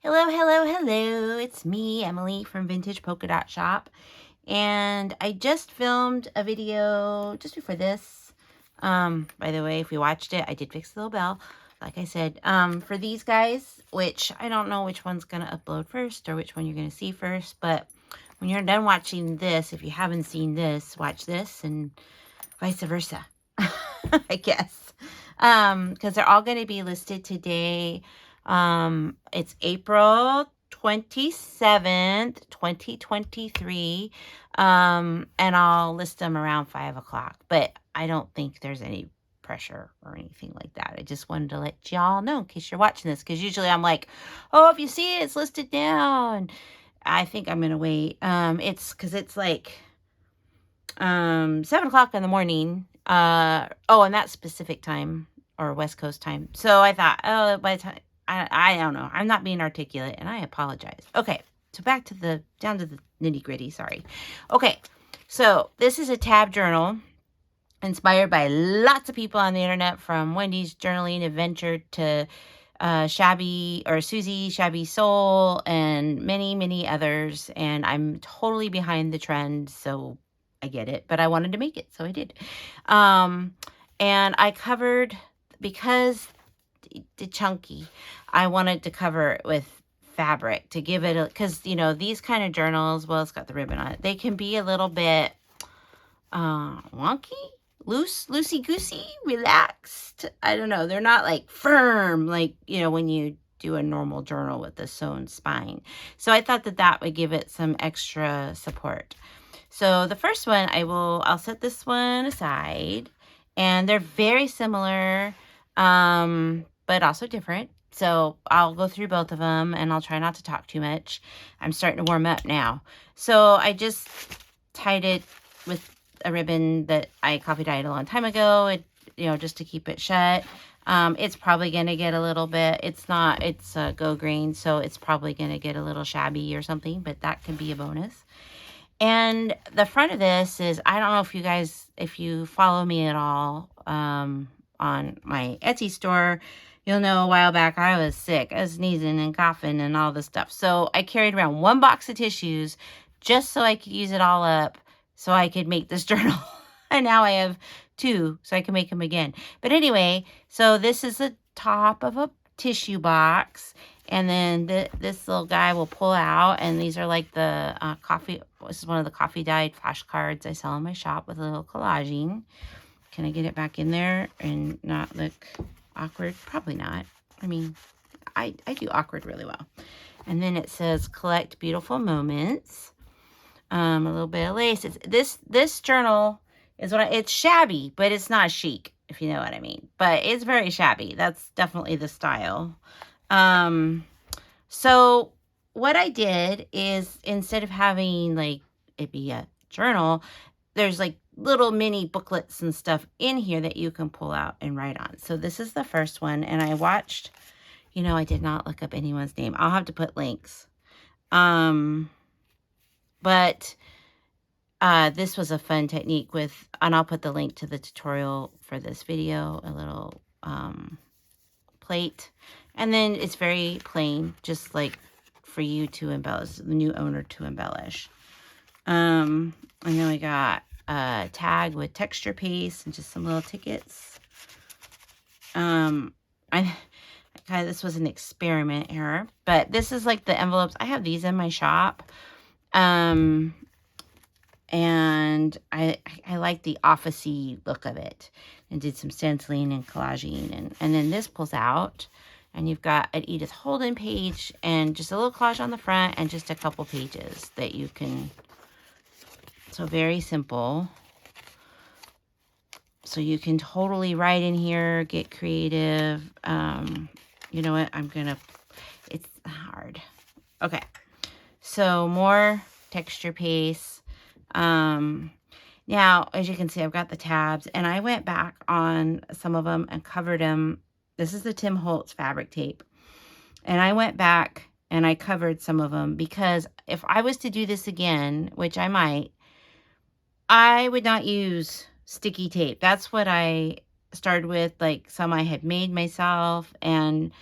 Hello, hello, hello. It's me, Emily from Vintage Polka Dot Shop. And I just filmed a video just before this. By the way, if you watched it, I did fix the little bell. Like I said, for these guys, which I don't know which one's going to upload first or which one you're going to see first. But when you're done watching this, if you haven't seen this, watch this and vice versa, I guess. Because they're all going to be listed today. It's April 27th, 2023. And I'll list them around 5 o'clock, but I don't think there's any pressure or anything like that. I just wanted to let y'all know in case you're watching this, because usually I'm like, oh, if you see it, it's listed now. And I think I'm going to wait. It's because it's like 7 o'clock in the morning. And that specific time or West Coast time. So I thought, oh, by the time, I don't know. I'm not being articulate and I apologize. Okay. So back to down to the nitty gritty. Sorry. Okay. So this is a tab journal inspired by lots of people on the internet, from Wendy's Journaling Adventure to Shabby or Susie Shabby Soul and many, many others. And I'm totally behind the trend. So I get it, but I wanted to make it, so I did. And I covered, because the chunky, I wanted to cover it with fabric to give it a, because these kind of journals, well, it's got the ribbon on it, they can be a little bit wonky, loosey goosey, relaxed. I don't know, they're not like firm like when you do a normal journal with the sewn spine. So I thought that would give it some extra support. So the first one, I'll set this one aside, and they're very similar, but also different. So I'll go through both of them, and I'll try not to talk too much. I'm starting to warm up now. So I just tied it with a ribbon that I coffee dyed a long time ago, just to keep it shut. It's probably going to get a little bit, it's a go green, so it's probably going to get a little shabby or something, but that can be a bonus. And the front of this is, I don't know if you follow me at all on my Etsy store, you'll know a while back I was sick. I was sneezing and coughing and all this stuff. So I carried around one box of tissues just so I could use it all up so I could make this journal. And now I have 2 so I can make them again. But anyway, so this is the top of a tissue box. And then this little guy will pull out, and these are like the coffee. This is one of the coffee dyed flashcards I sell in my shop with a little collaging. Can I get it back in there and not look awkward? Probably not. I mean, I do awkward really well. And then it says collect beautiful moments. A little bit of lace. This journal is it's shabby, but it's not chic, if you know what I mean. But it's very shabby. That's definitely the style. So what I did is, instead of having like it be a journal, there's like little mini booklets and stuff in here that you can pull out and write on. So this is the first one, and I watched, I did not look up anyone's name. I'll have to put links. But this was a fun technique and I'll put the link to the tutorial for this video, a little plate. And then it's very plain, just like for you to embellish, the new owner to embellish. And then we got a tag with texture paste and just some little tickets. This was an experiment error, but this is like the envelopes. I have these in my shop. And I like the office-y look of it, and did some stenciling and collaging. And then this pulls out, and you've got an Edith Holden page and just a little collage on the front and just a couple pages that you can, so very simple. So you can totally write in here, get creative. You know what? It's hard. Okay. So more texture paste. Now, as you can see, I've got the tabs, and I went back on some of them and covered them. This is the Tim Holtz fabric tape. And I went back and I covered some of them, because if I was to do this again, which I might, I would not use sticky tape. That's what I started with, like some I had made myself, and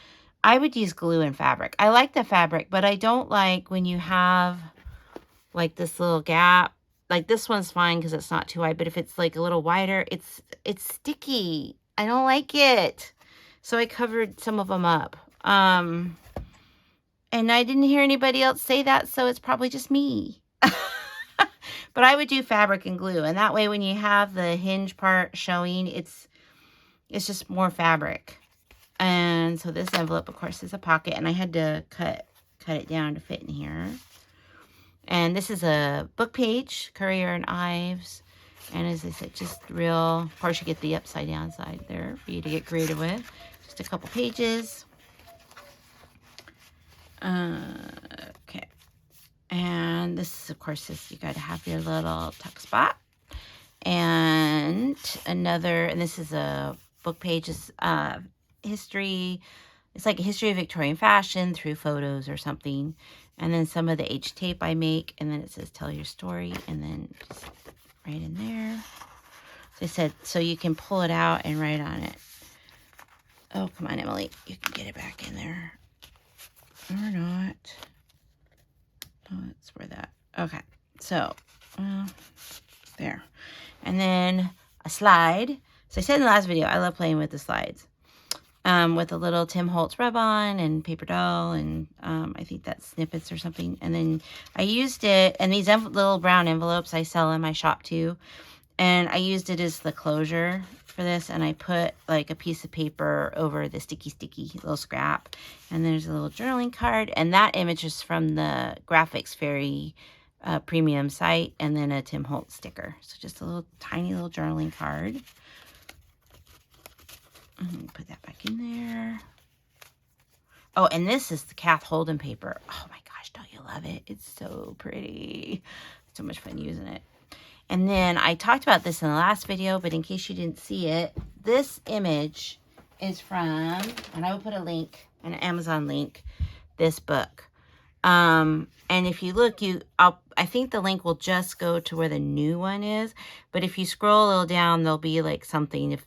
I would use glue and fabric. I like the fabric, but I don't like when you have like this little gap. Like this one's fine because it's not too wide, but if it's like a little wider, it's sticky. I don't like it. So I covered some of them up. And I didn't hear anybody else say that, so it's probably just me. But I would do fabric and glue, and that way when you have the hinge part showing, it's just more fabric. And so this envelope, of course, is a pocket, and I had to cut it down to fit in here. And this is a book page, Currier and Ives. And as I said, just real, of course, you get the upside down side there for you to get creative with. Just a couple pages. Okay. And this, of course, is you got to have your little tuck spot. And another, and this is a book page, is history. It's like a history of Victorian fashion through photos or something. And then some of the H tape I make. And then it says tell your story. And then just right in there. So I said, so you can pull it out and write on it. Oh, come on, Emily. You can get it back in there. Or not. Oh, that's where that. Okay. So, there. And then a slide. So I said in the last video, I love playing with the slides. With a little Tim Holtz rub-on and paper doll, and I think that's snippets or something. And then I used it, and these little brown envelopes I sell in my shop too. And I used it as the closure for this, and I put like a piece of paper over the sticky little scrap. And there's a little journaling card, and that image is from the Graphics Fairy premium site, and then a Tim Holtz sticker. So just a little tiny little journaling card. Put that back in there. Oh, and this is the Kath Holden paper. Oh my gosh, don't you love it? It's so pretty. So much fun using it. And then I talked about this in the last video, but in case you didn't see it, this image is from, and I will put a link, an Amazon link, this book. And if you look, I think the link will just go to where the new one is. But if you scroll a little down, there'll be like something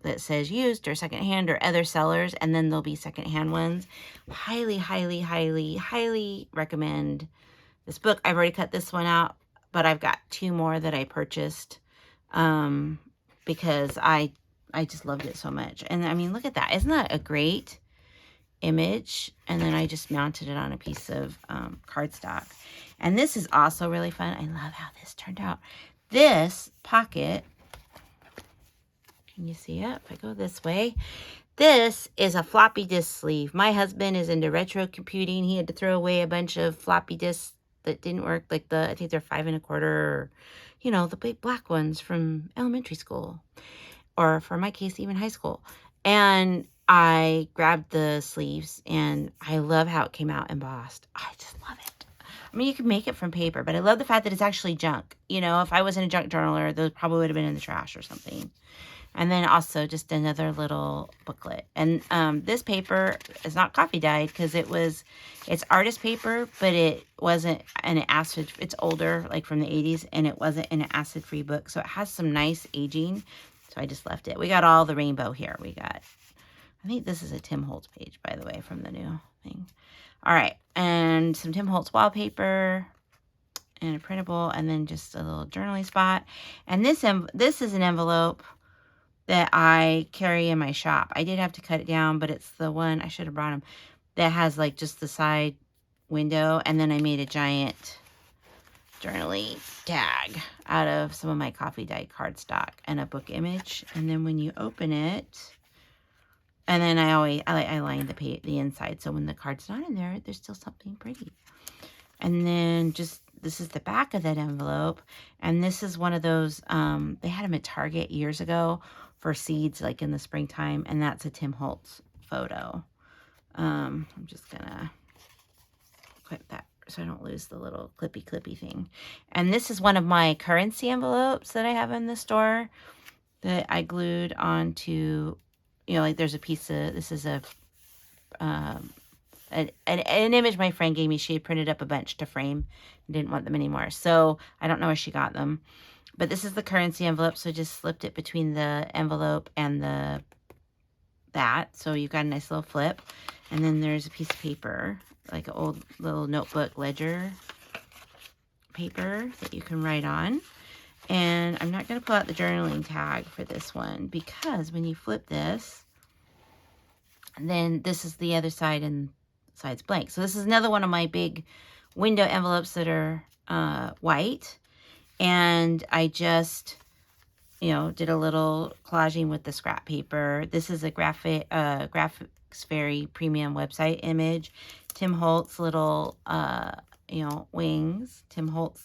that says used or secondhand or other sellers, and then there'll be secondhand ones. Highly, highly, highly, highly recommend this book. I've already cut this one out, but I've got 2 more that I purchased because I just loved it so much. And I mean, look at that. Isn't that a great image? And then I just mounted it on a piece of cardstock. And this is also really fun. I love how this turned out. This pocket, can you see it? If I go this way, this is a floppy disk sleeve. My husband is into retro computing. He had to throw away a bunch of floppy disks that didn't work, like I think they're 5 1/4, or, you know, the big black ones from elementary school, or for my case, even high school. And I grabbed the sleeves, and I love how it came out embossed. I just love it. I mean, you can make it from paper, but I love the fact that it's actually junk. You know, if I was in a junk journaler, those probably would have been in the trash or something. And then also just another little booklet. And this paper is not coffee dyed because it's artist paper, but it wasn't an acid, it's older, like from the 80s, and it wasn't an acid-free book. So it has some nice aging. So I just left it. We got all the rainbow here. We got, I think this is a Tim Holtz page, by the way, from the new thing. All right. And some Tim Holtz wallpaper and a printable, and then just a little journaling spot. And this is an envelope that I carry in my shop. I did have to cut it down, but it's the one, I should have brought them, that has like just the side window. And then I made a giant journaling tag out of some of my coffee dyed cardstock and a book image. And then when you open it, and then I line the inside, so when the card's not in there, there's still something pretty. And then just, this is the back of that envelope. And this is one of those, they had them at Target years ago for seeds, like in the springtime. And that's a Tim Holtz photo. I'm just gonna clip that so I don't lose the little clippy thing. And this is one of my currency envelopes that I have in the store that I glued onto, you know, like there's a piece of, this is an image my friend gave me. She had printed up a bunch to frame and didn't want them anymore. So I don't know where she got them. But this is the currency envelope. So just slipped it between the envelope and the that. So you've got a nice little flip. And then there's a piece of paper, like an old little notebook ledger paper that you can write on. And I'm not going to pull out the journaling tag for this one because when you flip this, then this is the other side and side's blank. So this is another one of my big window envelopes that are white. And I just, you know, did a little collaging with the scrap paper. This is a Graphics Fairy premium website image. Tim Holtz little, you know, wings. Tim Holtz.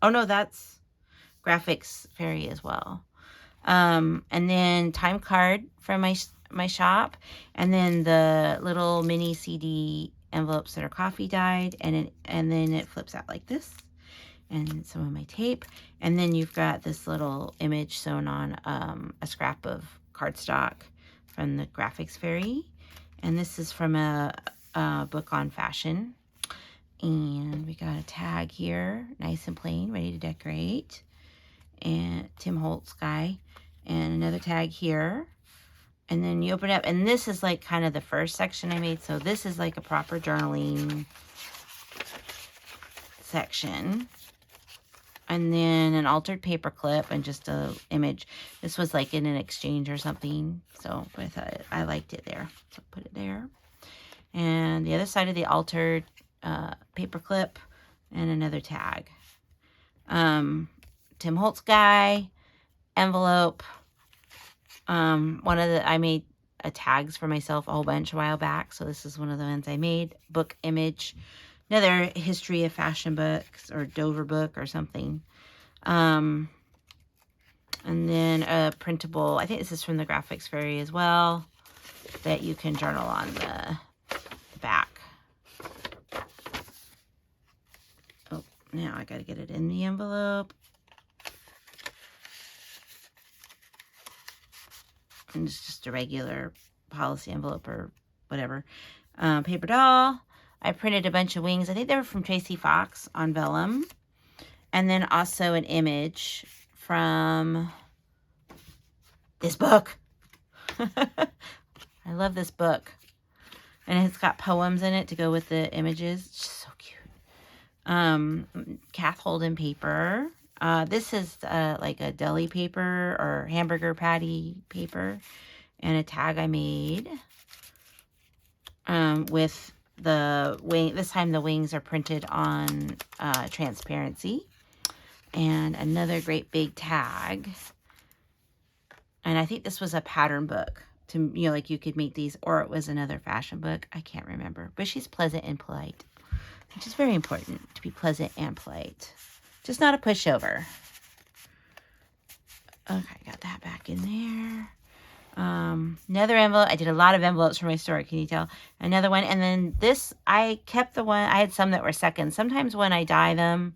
Oh, no, that's Graphics Fairy as well. And then time card from my shop. And then the little mini CD envelopes that are coffee dyed. And then it flips out like this. And some of my tape. And then you've got this little image sewn on a scrap of cardstock from the Graphics Fairy. And this is from a book on fashion. And we got a tag here, nice and plain, ready to decorate. And Tim Holtz guy. And another tag here. And then you open it up. And this is like kind of the first section I made. So this is like a proper journaling section. And then an altered paper clip and just a image. This was like in an exchange or something. So I thought I liked it there. So put it there. And the other side of the altered paper clip and another tag. Tim Holtz guy, envelope. I made tags for myself a whole bunch a while back. So this is one of the ones I made. Book image. Another history of fashion books or Dover book or something. And then a printable, I think this is from the Graphics Fairy as well, that you can journal on the back. Oh, now I got to get it in the envelope. And it's just a regular policy envelope or whatever. Paper doll. I printed a bunch of wings. I think they were from Tracy Fox on vellum. And then also an image from this book. I love this book. And it's got poems in it to go with the images. It's just so cute. Kath Holden paper. This is like a deli paper or hamburger patty paper. And a tag I made with the wing. This time the wings are printed on transparency. And another great big tag. And I think this was a pattern book. To, you know, like you could make these, or it was another fashion book. I can't remember. But she's pleasant and polite, which is very important, to be pleasant and polite. Just not a pushover. Okay, got that back in there. Another envelope. I did a lot of envelopes for my store, can you tell? Another one. And then this, I kept the one, I had some that were seconds. Sometimes when I dye them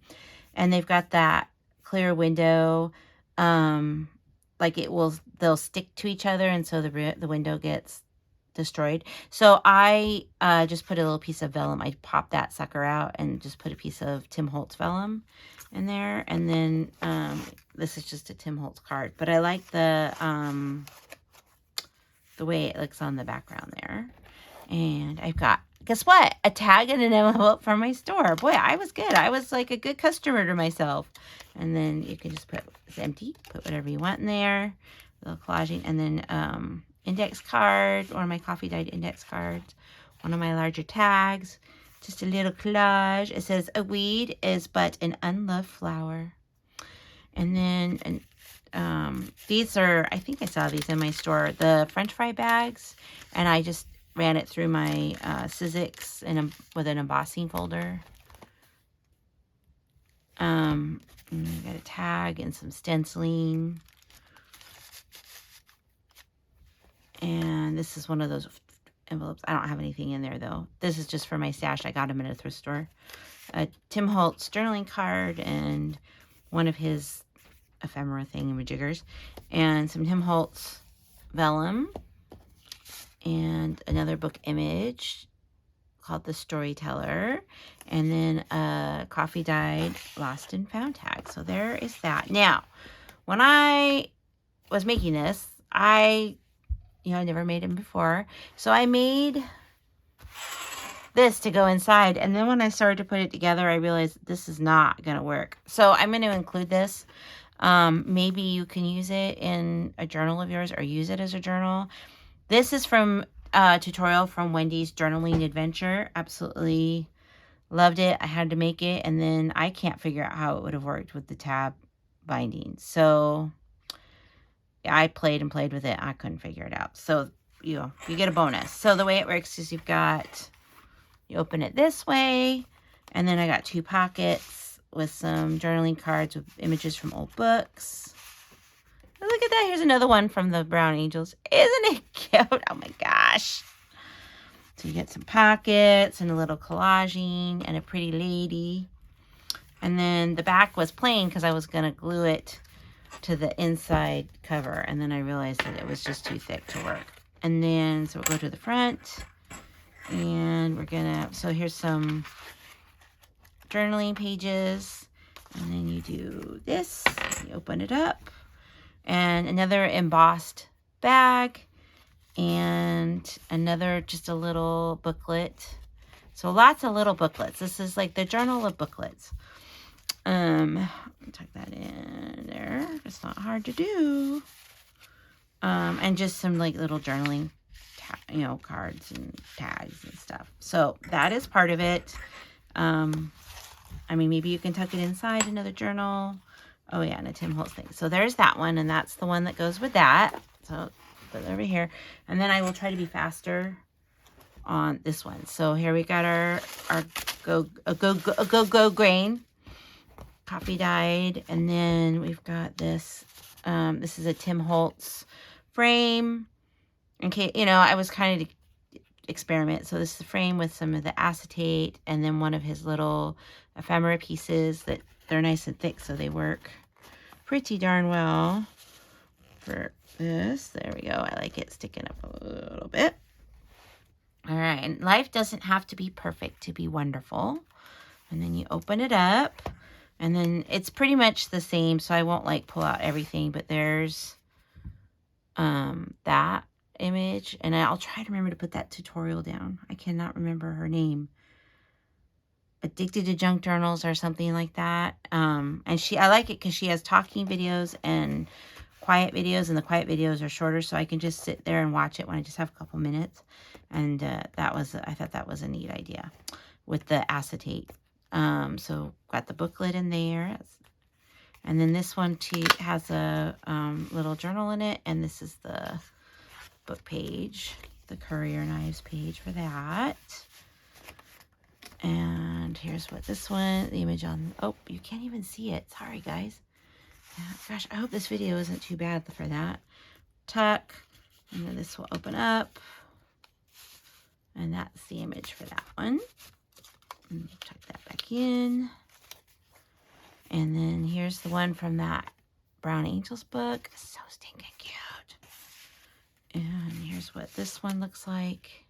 and they've got that clear window, like they'll stick to each other, and so the window gets destroyed. So I just put a little piece of vellum. I popped that sucker out and just put a piece of Tim Holtz vellum in there. And then this is just a Tim Holtz card. But I like the way it looks on the background there. And I've got, guess what? A tag and an envelope from my store. Boy, I was good. I was like a good customer to myself. And then you can just put, it's empty, put whatever you want in there. A little collaging. And then index card, one of my coffee dyed index cards. One of my larger tags. Just a little collage. It says, a weed is but an unloved flower. And then these are, I think I saw these in my store, the French fry bags. And I just ran it through my Sizzix with an embossing folder. And I got a tag and some stenciling. And this is one of those envelopes. I don't have anything in there, though. This is just for my stash. I got them at a thrift store. A Tim Holtz journaling card and one of his ephemera thingamajiggers. And some Tim Holtz vellum. And another book image called The Storyteller. And then a coffee dyed lost and found tag. So there is that. Now, when I was making this, I You know, I never made them before. So I made this to go inside. And then when I started to put it together, I realized this is not going to work. So I'm going to include this. Maybe you can use it in a journal of yours or use it as a journal. This is from a tutorial from Wendy's Journaling Adventure. Absolutely loved it. I had to make it, and then I can't figure out how it would have worked with the tab binding. So I played and played with it. I couldn't figure it out. So you get a bonus. So the way it works is you open it this way, and then I got 2 pockets with some journaling cards with images from old books. Look at that. Here's another one from the Brown Angels. Isn't it cute? Oh my gosh. So you get some pockets and a little collaging and a pretty lady. And then the back was plain because I was going to glue it to the inside cover. And then I realized that it was just too thick to work. And then, so we'll go to the front. And we're going to, so here's some journaling pages. And then you do this. You open it up. And another embossed bag. And another, just a little booklet. So lots of little booklets. This is like the journal of booklets. Tuck that in there. It's not hard to do. And just some like little journaling, cards and tags and stuff. So that is part of it. I mean, maybe you can tuck it inside another journal. Oh yeah, and a Tim Holtz thing. So there's that one, and that's the one that goes with that. So put it over here, and then I will try to be faster on this one. So here we got our go grain, coffee dyed, and then we've got this. This is a Tim Holtz frame. Okay, I was kind of experiment. So this is the frame with some of the acetate, and then one of his little ephemera pieces that they're nice and thick, so they work pretty darn well for this. There we go. I like it sticking up a little bit. All right. And life doesn't have to be perfect to be wonderful. And then you open it up, and then it's pretty much the same. So I won't like pull out everything, but there's that image, and I'll try to remember to put that tutorial down. I cannot remember her name. Addicted to Junk Journals or something like that. And I like it because she has talking videos and quiet videos, and the quiet videos are shorter, so I can just sit there and watch it when I just have a couple minutes. And I thought that was a neat idea with the acetate. So got the booklet in there, and then this one too has a little journal in it, and this is the book page, the Courier Knives page for that. And here's what this one, the image on, oh, you can't even see it. Sorry, guys. Gosh, I hope this video isn't too bad for that. Tuck, and then this will open up. And that's the image for that one. And tuck that back in. And then here's the one from that Brown Angels book. So stinking cute. And here's what this one looks like.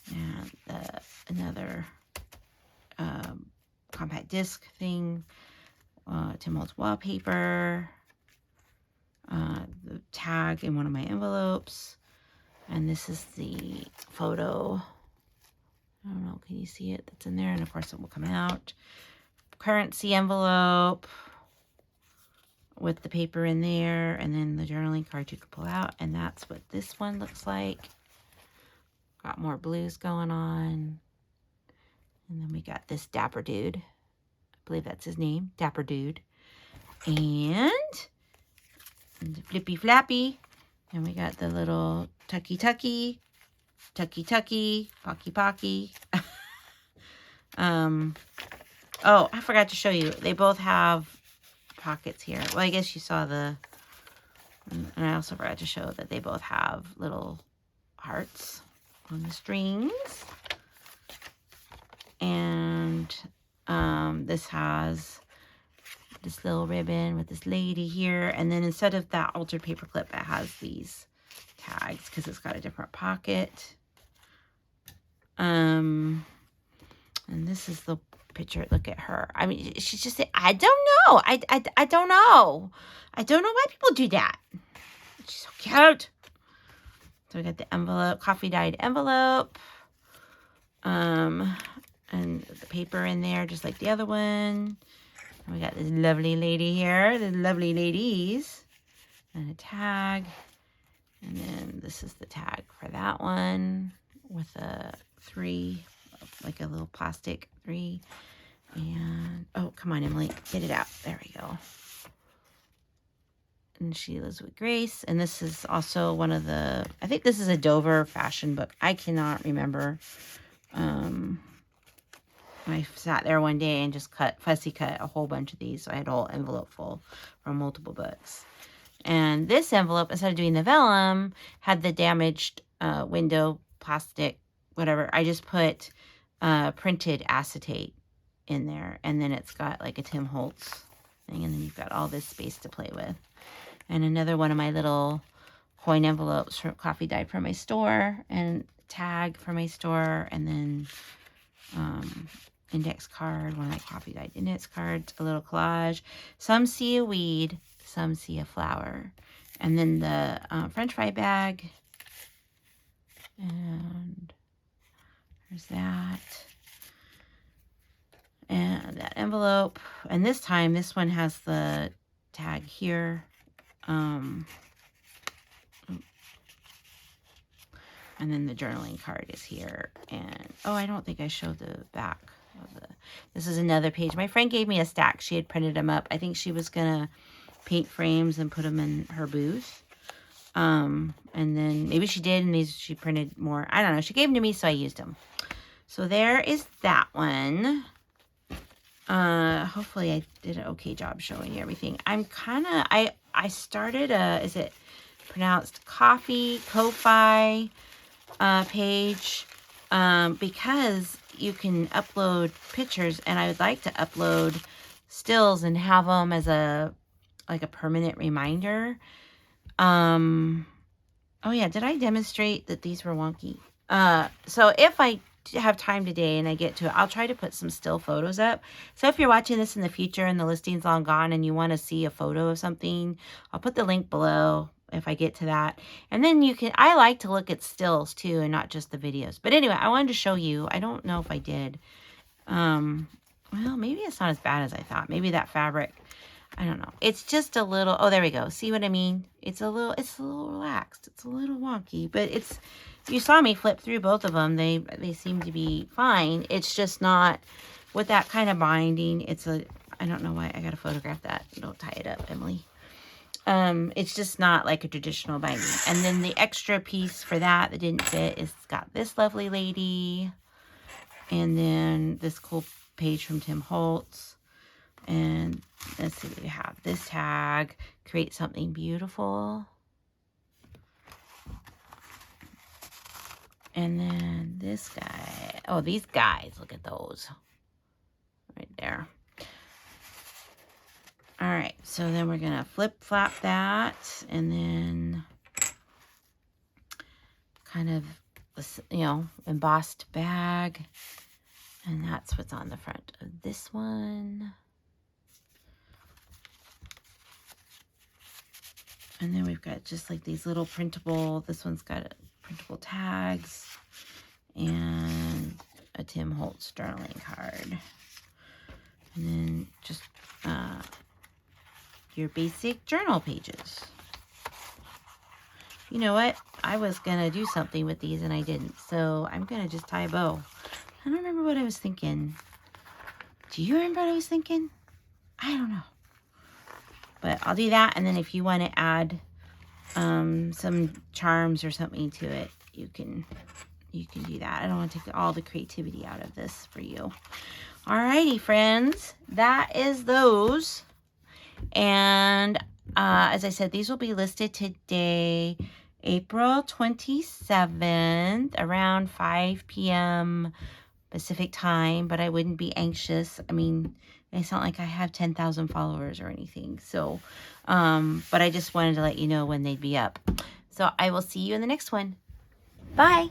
And another compact disc thing, Tim Holtz wallpaper, the tag in one of my envelopes, and this is the photo. I don't know, can you see it? That's in there, and of course it will come out. Currency envelope with the paper in there, and then the journaling card you can pull out, and that's what this one looks like. Got more blues going on. And then we got this Dapper Dude. I believe that's his name. Dapper Dude. And the Flippy Flappy. And we got the little Tucky Tucky. Tucky Tucky. Pocky Pocky. Oh, I forgot to show you. They both have pockets here. Well, I guess you saw and I also forgot to show that they both have little hearts on the strings. And this has this little ribbon with this lady here, and then instead of that altered paper clip, it has these tags because it's got a different pocket. And this is the picture. Look at her. I mean, she's just, I don't know. I don't know. I don't know why people do that. She's so cute. So we got the envelope, coffee dyed envelope. And the paper in there, just like the other one. And we got this lovely lady here, the lovely ladies. And a tag. And then this is the tag for that one with a 3, like a little plastic 3. And, oh, come on, Emily, get it out. There we go. And she lives with Grace. And this is also one of the, I think this is a Dover fashion book. I cannot remember. I sat there one day and just fussy cut a whole bunch of these. So I had a whole envelope full from multiple books. And this envelope, instead of doing the vellum, had the damaged window, plastic, whatever. I just put printed acetate in there. And then it's got like a Tim Holtz thing. And then you've got all this space to play with. And another one of my little coin envelopes for coffee dyed from my store. And tag for my store. And then index card, one of my coffee dyed index cards, a little collage. Some see a weed, some see a flower. And then the French fry bag. And there's that. And that envelope. And this time, this one has the tag here. And then the journaling card is here. And, oh, I don't think I showed the back. This is another page. My friend gave me a stack. She had printed them up. I think she was going to paint frames and put them in her booth. And then maybe she did, and these she printed more. I don't know. She gave them to me, so I used them. So there is that one. Hopefully I did an okay job showing you everything. I'm kind of, I started a, is it pronounced Ko-Fi page, because you can upload pictures, and I would like to upload stills and have them as a, like a permanent reminder. Oh yeah, did I demonstrate that these were wonky? So if I have time today and I get to it, I'll try to put some still photos up. So if you're watching this in the future and the listing's long gone and you want to see a photo of something, I'll put the link below if I get to that. And then you can, I like to look at stills too and not just the videos. But anyway, I wanted to show you. I don't know if I did. Well, maybe it's not as bad as I thought. Maybe that fabric, I don't know. It's just a little, oh, there we go. See what I mean? It's a little relaxed. It's a little wonky, but it's, you saw me flip through both of them. They seem to be fine. It's just not with that kind of binding. It's a, I don't know why I got to photograph that. Don't tie it up, Emily. It's just not like a traditional binding. And then the extra piece for that didn't fit is got this lovely lady. And then this cool page from Tim Holtz. And let's see what we have. This tag, create something beautiful. And then this guy. Oh, these guys. Look at those. Right there. All right. So then we're going to flip-flap that. And then kind of, you know, embossed bag. And that's what's on the front of this one. And then we've got just like these little printable, this one's got printable tags and a Tim Holtz journaling card. And then just your basic journal pages. You know what? I was going to do something with these and I didn't. So I'm going to just tie a bow. I don't remember what I was thinking. Do you remember what I was thinking? I don't know. But I'll do that. And then if you want to add some charms or something to it, you can do that. I don't want to take all the creativity out of this for you. Alrighty, friends. That is those. And as I said, these will be listed today, April 27th, around 5 p.m. Pacific time. But I wouldn't be anxious. I mean, it's not like I have 10,000 followers or anything. So, but I just wanted to let you know when they'd be up. So I will see you in the next one. Bye.